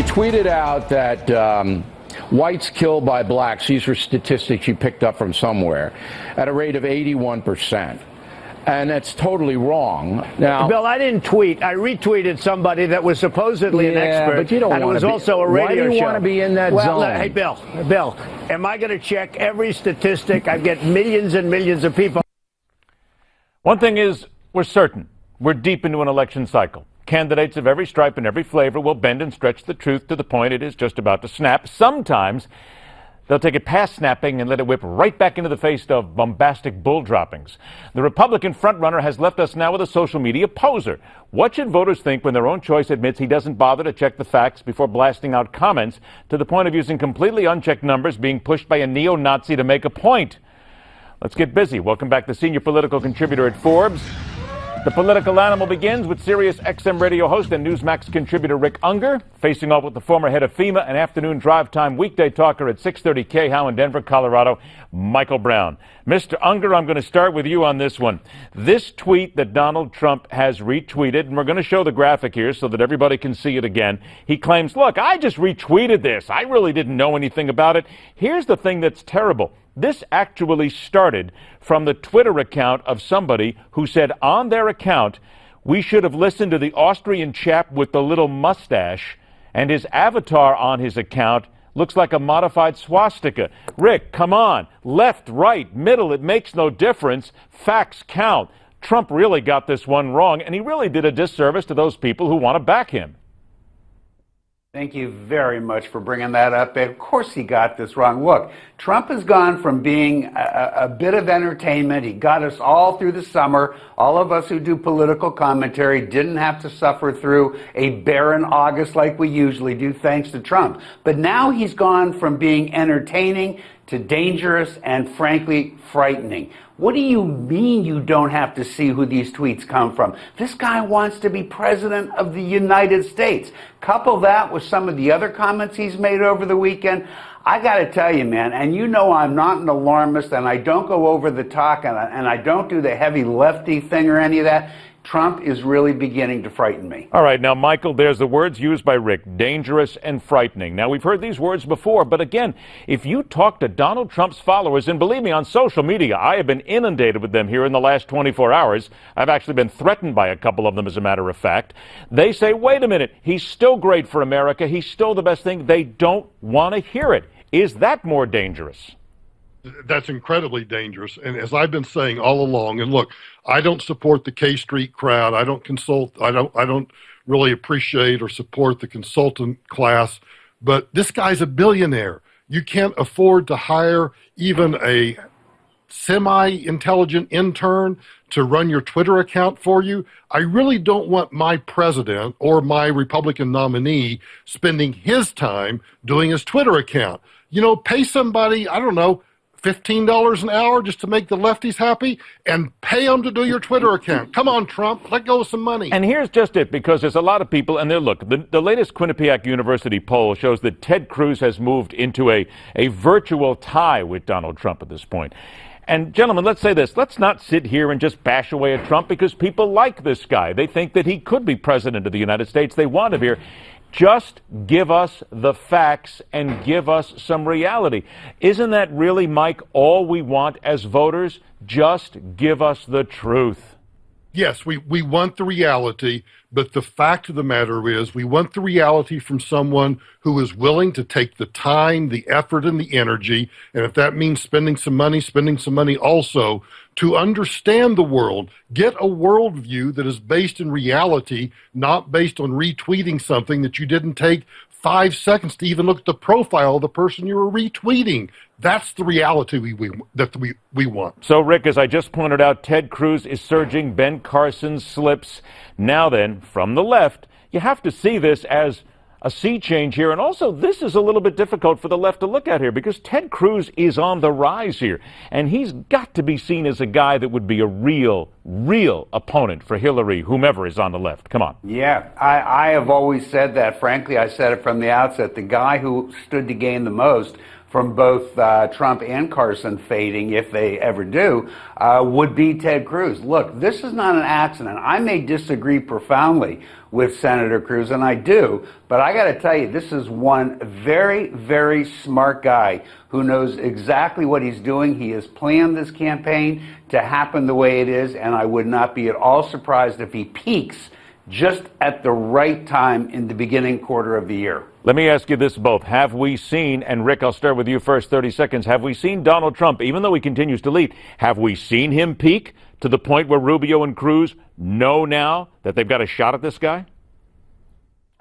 You tweeted out that whites killed by blacks, these were statistics you picked up from somewhere, at a rate of 81%. And that's totally wrong. Now, Bill, I didn't tweet. I retweeted somebody that was supposedly an expert. But you don't and it was be, also a radio show. Why do you want to be in that zone? Hey, Bill, am I going to check every statistic? I get millions and millions of people. One thing is, we're certain. We're deep into an election cycle. Candidates of every stripe and every flavor will bend and stretch the truth to the point it is just about to snap. Sometimes they'll take it past snapping and let it whip right back into the face of bombastic bull droppings. The Republican frontrunner has left us now with a social media poser. What should voters think when their own choice admits he doesn't bother to check the facts before blasting out comments to the point of using completely unchecked numbers being pushed by a neo-Nazi to make a point? Let's get busy. Welcome back the senior political contributor at Forbes. The political animal begins with Sirius XM radio host and Newsmax contributor Rick Ungar, facing off with the former head of FEMA and afternoon drive time weekday talker at 630 KHOW in Denver, Colorado, Michael Brown. Mr. Ungar, I'm going to start with you on this one. This tweet that Donald Trump has retweeted, and we're going to show the graphic here so that everybody can see it again. He claims, look, I just retweeted this. I really didn't know anything about it. Here's the thing that's terrible. This actually started from the Twitter account of somebody who said on their account, we should have listened to the Austrian chap with the little mustache, and his avatar on his account looks like a modified swastika. Rick, come on. Left, right, middle, it makes no difference. Facts count. Trump really got this one wrong, and he really did a disservice to those people who want to back him. Thank you very much for bringing that up. Of course he got this wrong. Look, Trump has gone from being a bit of entertainment. He got us all through the summer. All of us who do political commentary didn't have to suffer through a barren August like we usually do, thanks to Trump. But now he's gone from being entertaining to dangerous and, frankly, frightening. What do you mean you don't have to see who these tweets come from? This guy wants to be president of the United States. Couple that with some of the other comments he's made over the weekend. I got to tell you, man, and you know I'm not an alarmist, and I don't go over the top, and I don't do the heavy lefty thing or any of that. Trump is really beginning to frighten me. All right. Now, Michael, there's the words used by Rick, dangerous and frightening. Now, we've heard these words before, but again, if you talk to Donald Trump's followers, and believe me, on social media, I have been inundated with them here in the last 24 hours. I've actually been threatened by a couple of them, as a matter of fact. They say, wait a minute, he's still great for America. He's still the best thing. They don't want to hear it. Is that more dangerous? That's incredibly dangerous. And as I've been saying all along, and look, I don't support the K Street crowd. I don't really appreciate or support the consultant class, but this guy's a billionaire. You can't afford to hire even a semi-intelligent intern to run your Twitter account for you. I really don't want my president or my Republican nominee spending his time doing his Twitter account. You know, pay somebody, I don't know, $15 an hour just to make the lefties happy, and pay them to do your Twitter account. Come on, Trump, let go of some money. And here's just it, because there's a lot of people, and look, the latest Quinnipiac University poll shows that Ted Cruz has moved into a virtual tie with Donald Trump at this point. And gentlemen, let's say this. Let's not sit here and just bash away at Trump, because people like this guy. They think that he could be president of the United States. They want him here. Just give us the facts and give us some reality. Isn't that really, Mike, all we want as voters? Just give us the truth. Yes, we want the reality, but the fact of the matter is we want the reality from someone who is willing to take the time, the effort, and the energy, and if that means spending some money also, to understand the world, get a worldview that is based in reality, not based on retweeting something that you didn't take 5 seconds to even look at the profile of the person you were retweeting. That's the reality we want. So, Rick, as I just pointed out, Ted Cruz is surging Ben Carson's slips. Now then, from the left, you have to see this as a sea change here. And also, this is a little bit difficult for the left to look at here, because Ted Cruz is on the rise here. And he's got to be seen as a guy that would be a real opponent for Hillary, whomever is on the left. Come on. Yeah, I have always said that. Frankly, I said it from the outset. The guy who stood to gain the most from both Trump and Carson fading, if they ever do, would be Ted Cruz. Look, this is not an accident. I may disagree profoundly with Senator Cruz, and I do, but I got to tell you, this is one very, very smart guy who knows exactly what he's doing. He has planned this campaign to happen the way it is, and I would not be at all surprised if he peaks just at the right time in the beginning quarter of the year. Let me ask you this both. Have we seen, and Rick, I'll start with you first, 30 seconds. Have we seen Donald Trump, even though he continues to lead, have we seen him peak to the point where Rubio and Cruz know now that they've got a shot at this guy?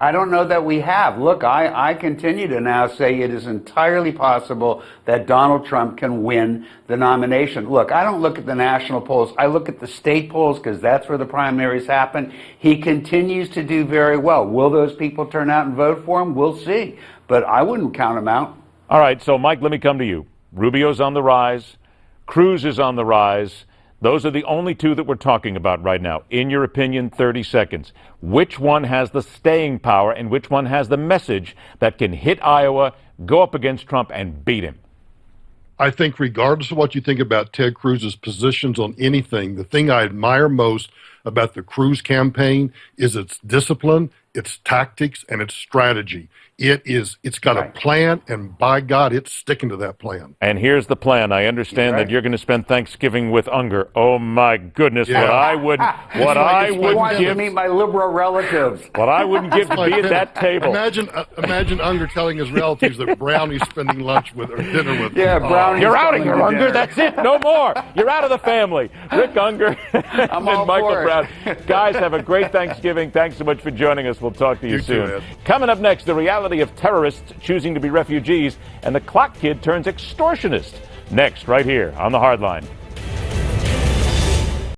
I don't know that we have. Look, I continue to now say it is entirely possible that Donald Trump can win the nomination. Look, I don't look at the national polls. I look at the state polls because that's where the primaries happen. He continues to do very well. Will those people turn out and vote for him? We'll see. But I wouldn't count him out. All right, so Mike, let me come to you. Rubio's on the rise. Cruz is on the rise. Those are the only two that we're talking about right now. In your opinion, 30 seconds. Which one has the staying power and which one has the message that can hit Iowa, go up against Trump, and beat him? I think regardless of what you think about Ted Cruz's positions on anything, the thing I admire most about the Cruz campaign is its discipline, its tactics, and its strategy. It's got a plan, and by God, it's sticking to that plan. And here's the plan. I understand that you're going to spend Thanksgiving with Ungar. Oh my goodness, what I would give to meet my liberal relatives. What I wouldn't give to be at that table. Imagine Ungar telling his relatives that Brownie's spending lunch with or dinner with. Yeah, Brownie's. You're out of here, Ungar. That's it. No more. You're out of the family. Rick Ungar and Michael Brown. Guys, have a great Thanksgiving. Thanks so much for joining us. We'll talk to you soon. Too, Coming up next, the reality of terrorists choosing to be refugees, and the clock kid turns extortionist. Next, right here on The Hardline.